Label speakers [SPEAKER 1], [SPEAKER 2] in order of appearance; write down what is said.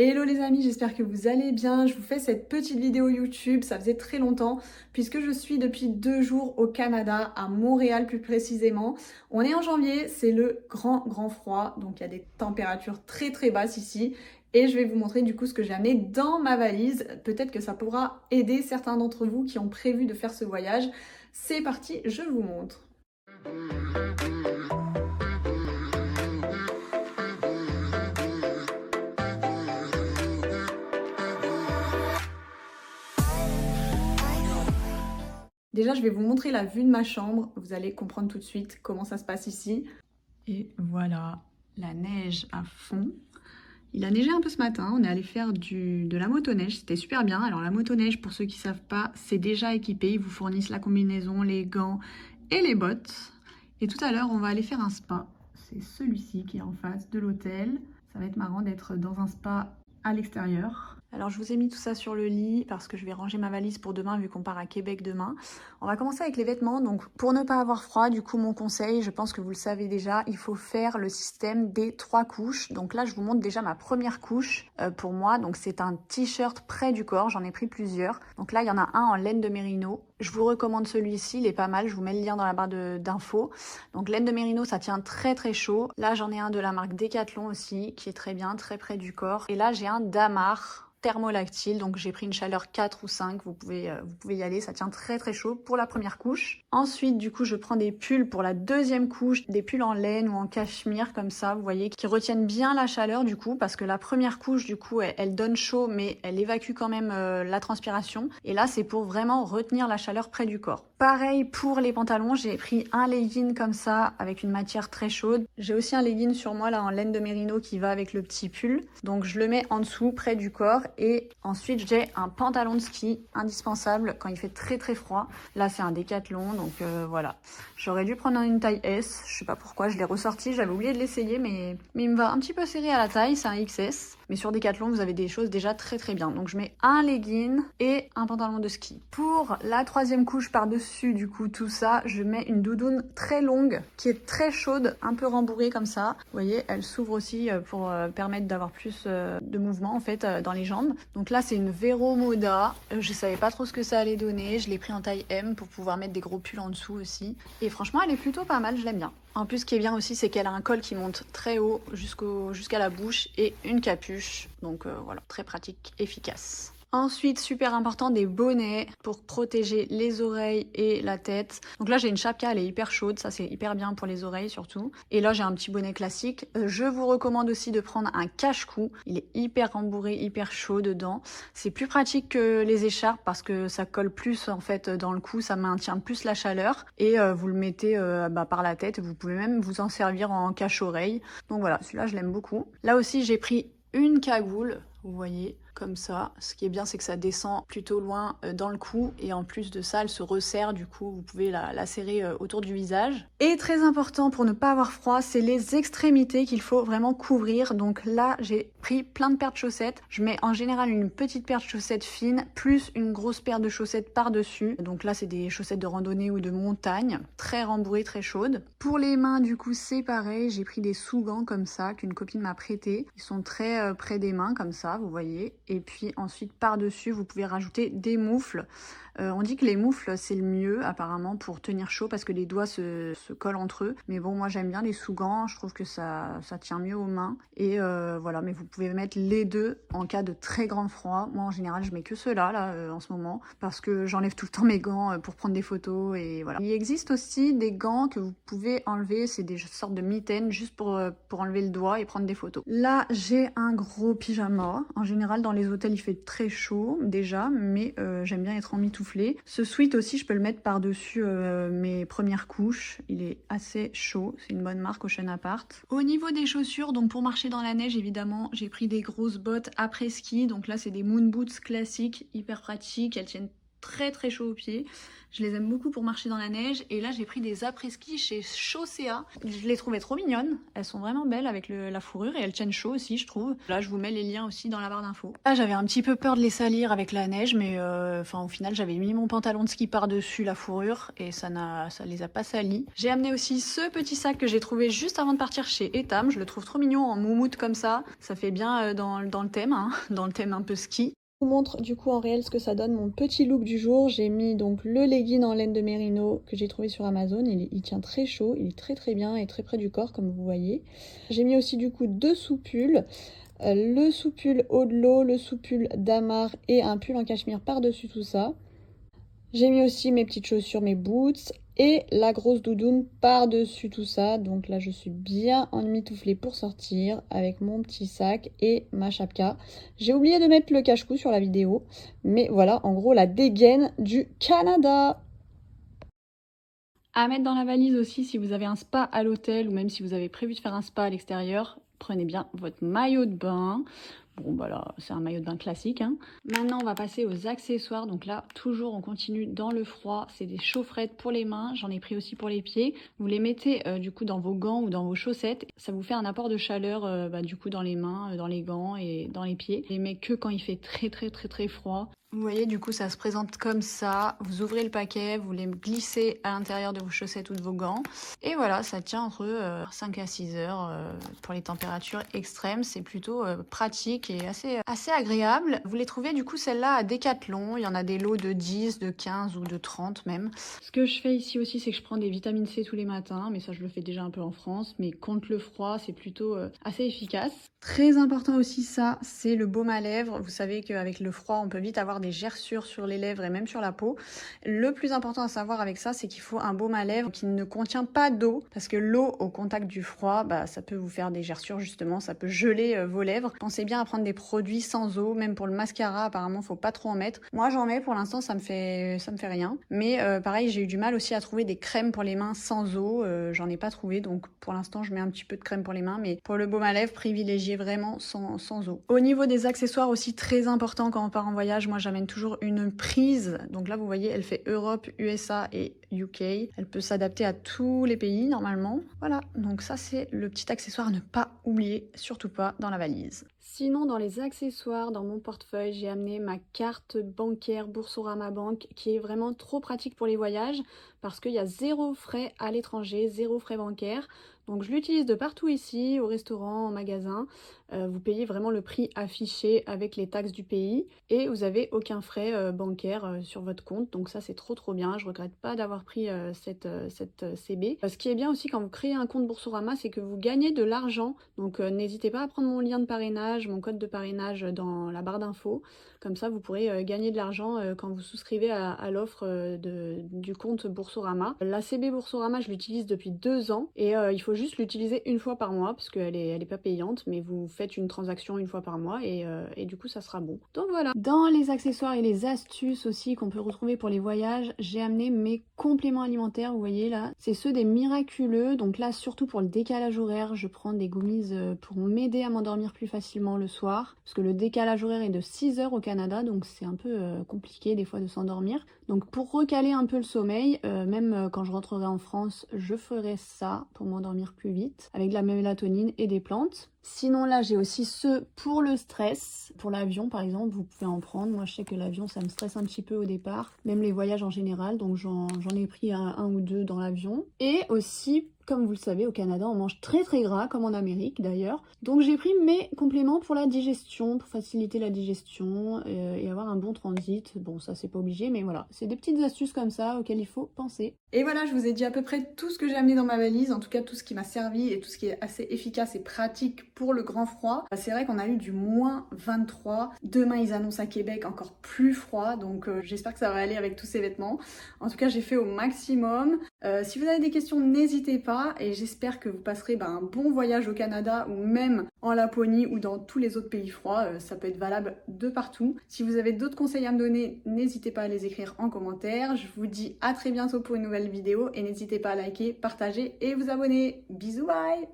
[SPEAKER 1] Hello les amis, j'espère que vous allez bien. Je vous fais cette petite vidéo YouTube, ça faisait très longtemps puisque je suis depuis 2 jours au Canada, à Montréal plus précisément. On est en janvier, c'est le grand froid, donc il y a des températures très basses ici. Et je vais vous montrer du coup ce que j'ai amené dans ma valise. Peut-être que ça pourra aider certains d'entre vous qui ont prévu de faire ce voyage. C'est parti, je vous montre. Déjà, je vais vous montrer la vue de ma chambre. Vous allez comprendre tout de suite comment ça se passe ici. Et voilà, la neige à fond. Il a neigé un peu ce matin, on est allé faire de la motoneige, c'était super bien. Alors la motoneige, pour ceux qui ne savent pas, c'est déjà équipé. Ils vous fournissent la combinaison, les gants et les bottes. Et tout à l'heure, on va aller faire un spa. C'est celui-ci qui est en face de l'hôtel. Ça va être marrant d'être dans un spa à l'extérieur. Alors je vous ai mis tout ça sur le lit parce que je vais ranger ma valise pour demain vu qu'on part à Québec demain. On va commencer avec les vêtements. Donc pour ne pas avoir froid, du coup mon conseil, je pense que vous le savez déjà, il faut faire le système des 3 couches. Donc là je vous montre déjà ma première couche pour moi. Donc c'est un t-shirt près du corps, j'en ai pris plusieurs. Donc là il y en a un en laine de mérino. Je vous recommande celui-ci, il est pas mal, je vous mets le lien dans la barre d'infos. Donc laine de mérino, ça tient très chaud. Là j'en ai un de la marque Decathlon aussi, qui est très bien, très près du corps. Et là j'ai un Damar thermolactyle, donc j'ai pris une chaleur 4 ou 5, vous pouvez y aller, ça tient très chaud pour la première couche. Ensuite du coup je prends des pulls pour la deuxième couche, des pulls en laine ou en cachemire comme ça, vous voyez, qui retiennent bien la chaleur du coup, parce que la première couche du coup elle donne chaud mais elle évacue quand même la transpiration, et là c'est pour vraiment retenir la chaleur près du corps. Pareil pour les pantalons, j'ai pris un legging comme ça avec une matière très chaude. J'ai aussi un legging sur moi là en laine de mérino qui va avec le petit pull, donc je le mets en dessous près du corps. Et ensuite j'ai un pantalon de ski indispensable quand il fait très froid. Là c'est un Décathlon, donc voilà. J'aurais dû prendre une taille S, je sais pas pourquoi, je l'ai ressorti, j'avais oublié de l'essayer, mais il me va un petit peu serré à la taille, c'est un XS. Mais sur Décathlon vous avez des choses déjà très bien. Donc je mets un legging et un pantalon de ski. Pour la troisième couche par-dessus du coup tout ça, je mets une doudoune très longue qui est très chaude, un peu rembourrée comme ça. Vous voyez, elle s'ouvre aussi pour permettre d'avoir plus de mouvement en fait dans les jambes. Donc là c'est une Vero Moda, je savais pas trop ce que ça allait donner, je l'ai pris en taille M pour pouvoir mettre des gros pulls en dessous aussi. Et franchement elle est plutôt pas mal, je l'aime bien. En plus ce qui est bien aussi c'est qu'elle a un col qui monte très haut jusqu'à la bouche et une capuche. Donc voilà, très pratique, efficace. Ensuite, super important, des bonnets pour protéger les oreilles et la tête. Donc là, j'ai une chapka, elle est hyper chaude, ça c'est hyper bien pour les oreilles surtout. Et là, j'ai un petit bonnet classique. Je vous recommande aussi de prendre un cache-cou. Il est hyper rembourré, hyper chaud dedans. C'est plus pratique que les écharpes parce que ça colle plus en fait dans le cou, ça maintient plus la chaleur. Et vous le mettez par la tête. Vous pouvez même vous en servir en cache-oreille. Donc voilà, celui-là, je l'aime beaucoup. Là aussi, j'ai pris une cagoule, vous voyez, comme ça. Ce qui est bien, c'est que ça descend plutôt loin dans le cou, et en plus de ça, elle se resserre, du coup, vous pouvez la serrer autour du visage. Et très important pour ne pas avoir froid, c'est les extrémités qu'il faut vraiment couvrir. Donc là, j'ai pris plein de paires de chaussettes. Je mets en général une petite paire de chaussettes fines, plus une grosse paire de chaussettes par-dessus. Donc là, c'est des chaussettes de randonnée ou de montagne, très rembourrées, très chaudes. Pour les mains, du coup, c'est pareil. J'ai pris des sous-gants comme ça, qu'une copine m'a prêté. Ils sont très près des mains, comme ça, vous voyez. Et puis ensuite par-dessus vous pouvez rajouter des moufles. On dit que les moufles c'est le mieux apparemment pour tenir chaud parce que les doigts se collent entre eux. Mais bon, moi j'aime bien les sous-gants, je trouve que ça tient mieux aux mains. Et voilà, mais vous pouvez mettre les deux en cas de très grand froid. Moi en général je mets que ceux-là là, en ce moment parce que j'enlève tout le temps mes gants pour prendre des photos et voilà. Il existe aussi des gants que vous pouvez enlever, c'est des sortes de mitaines juste pour enlever le doigt et prendre des photos. Là j'ai un gros pyjama. En général dans les hôtels il fait très chaud déjà, mais j'aime bien être emmitouflée. Ce sweat aussi je peux le mettre par dessus mes premières couches, il est assez chaud, c'est une bonne marque Ocean Apart. Au niveau des chaussures, donc pour marcher dans la neige évidemment j'ai pris des grosses bottes après ski, donc là c'est des moon boots classiques, hyper pratiques, elles tiennent très très chaud aux pieds. Je les aime beaucoup pour marcher dans la neige. Et là, j'ai pris des après-ski chez Chaussea. Je les trouvais trop mignonnes. Elles sont vraiment belles avec la fourrure et elles tiennent chaud aussi, je trouve. Là, je vous mets les liens aussi dans la barre d'infos. Là, j'avais un petit peu peur de les salir avec la neige, mais au final, j'avais mis mon pantalon de ski par-dessus la fourrure et ça les a pas salis. J'ai amené aussi ce petit sac que j'ai trouvé juste avant de partir chez Etam. Je le trouve trop mignon en moumoute comme ça. Ça fait bien dans le thème, hein, dans le thème un peu ski. Je vous montre du coup en réel ce que ça donne, mon petit look du jour. J'ai mis donc le legging en laine de mérino que j'ai trouvé sur Amazon. Il tient très chaud, il est très très bien et très près du corps comme vous voyez. J'ai mis aussi du coup 2 sous-pulls. Le sous-pull haut de l'eau, le sous-pull damar et un pull en cachemire par-dessus tout ça. J'ai mis aussi mes petites chaussures, mes boots et la grosse doudoune par-dessus tout ça. Donc là, je suis bien emmitouflée pour sortir avec mon petit sac et ma chapka. J'ai oublié de mettre le cache-cou sur la vidéo. Mais voilà, en gros, la dégaine du Canada. À mettre dans la valise aussi, si vous avez un spa à l'hôtel ou même si vous avez prévu de faire un spa à l'extérieur, prenez bien votre maillot de bain. Bon, bah là, c'est un maillot de bain classique, hein. Maintenant, on va passer aux accessoires. Donc là, toujours, on continue dans le froid. C'est des chaufferettes pour les mains. J'en ai pris aussi pour les pieds. Vous les mettez du coup dans vos gants ou dans vos chaussettes. Ça vous fait un apport de chaleur du coup dans les mains, dans les gants et dans les pieds. Je les mets que quand il fait très très très très froid. Vous voyez, du coup, ça se présente comme ça. Vous ouvrez le paquet, vous les glissez à l'intérieur de vos chaussettes ou de vos gants. Et voilà, ça tient entre 5 à 6 heures pour les températures extrêmes. C'est plutôt pratique et assez agréable. Vous les trouvez du coup celles-là à Decathlon. Il y en a des lots de 10, de 15 ou de 30 même. Ce que je fais ici aussi, c'est que je prends des vitamines C tous les matins. Mais ça, je le fais déjà un peu en France. Mais contre le froid, c'est plutôt assez efficace. Très important aussi ça, c'est le baume à lèvres. Vous savez qu'avec le froid, on peut vite avoir des gerçures sur les lèvres et même sur la peau. Le plus important à savoir avec ça, c'est qu'il faut un baume à lèvres qui ne contient pas d'eau, parce que l'eau au contact du froid, ça peut vous faire des gerçures justement, ça peut geler vos lèvres. Pensez bien à prendre des produits sans eau, même pour le mascara, apparemment faut pas trop en mettre. Moi j'en mets pour l'instant, ça me fait rien. Mais pareil, j'ai eu du mal aussi à trouver des crèmes pour les mains sans eau, j'en ai pas trouvé, donc pour l'instant je mets un petit peu de crème pour les mains, mais pour le baume à lèvres, privilégiez vraiment sans eau. Au niveau des accessoires aussi très important quand on part en voyage, moi j'amène toujours une prise. Donc là vous voyez, elle fait Europe, USA et UK. Elle peut s'adapter à tous les pays normalement. Voilà, donc ça c'est le petit accessoire à ne pas oublier, surtout pas dans la valise. Sinon, dans les accessoires, dans mon portefeuille, j'ai amené ma carte bancaire Boursorama Bank qui est vraiment trop pratique pour les voyages parce qu'il y a 0 frais à l'étranger, 0 frais bancaires. Donc je l'utilise de partout ici, au restaurant, en magasin. Vous payez vraiment le prix affiché avec les taxes du pays et vous n'avez aucun frais bancaire sur votre compte. Donc ça c'est trop bien, je regrette pas d'avoir pris cette CB. Ce qui est bien aussi quand vous créez un compte Boursorama, c'est que vous gagnez de l'argent. Donc n'hésitez pas à prendre mon lien de parrainage, mon code de parrainage dans la barre d'infos. Comme ça vous pourrez gagner de l'argent quand vous souscrivez à l'offre du compte Boursorama. La CB Boursorama je l'utilise depuis 2 ans et il faut juste l'utiliser une fois par mois parce qu'elle est pas payante, mais vous faites une transaction une fois par mois et du coup ça sera bon. Donc voilà. Dans les accessoires et les astuces aussi qu'on peut retrouver pour les voyages, j'ai amené mes compléments alimentaires, vous voyez là, c'est ceux des Miraculeux. Donc là surtout pour le décalage horaire, je prends des gummies pour m'aider à m'endormir plus facilement le soir parce que le décalage horaire est de 6 heures au Canada, donc c'est un peu compliqué des fois de s'endormir. Donc pour recaler un peu le sommeil, même quand je rentrerai en France, je ferai ça pour m'endormir plus vite avec de la mélatonine et des plantes. Sinon là j'ai aussi ceux pour le stress, pour l'avion par exemple, vous pouvez en prendre. Moi je sais que l'avion ça me stresse un petit peu au départ, même les voyages en général, donc j'en ai pris un ou deux dans l'avion. Et aussi, comme vous le savez, au Canada on mange très gras, comme en Amérique d'ailleurs. Donc j'ai pris mes compléments pour la digestion, pour faciliter la digestion et avoir un bon transit. Bon ça c'est pas obligé, mais voilà, c'est des petites astuces comme ça auxquelles il faut penser. Et voilà, je vous ai dit à peu près tout ce que j'ai amené dans ma valise, en tout cas tout ce qui m'a servi et tout ce qui est assez efficace et pratique pour le grand froid. C'est vrai qu'on a eu du moins 23. Demain ils annoncent à Québec encore plus froid, donc j'espère que ça va aller avec tous ces vêtements. En tout cas j'ai fait au maximum. Si vous avez des questions, n'hésitez pas et j'espère que vous passerez un bon voyage au Canada ou même en Laponie ou dans tous les autres pays froids. Ça peut être valable de partout. Si vous avez d'autres conseils à me donner, n'hésitez pas à les écrire en commentaire. Je vous dis à très bientôt pour une nouvelle vidéo et n'hésitez pas à liker, partager et vous abonner. Bisous, bye!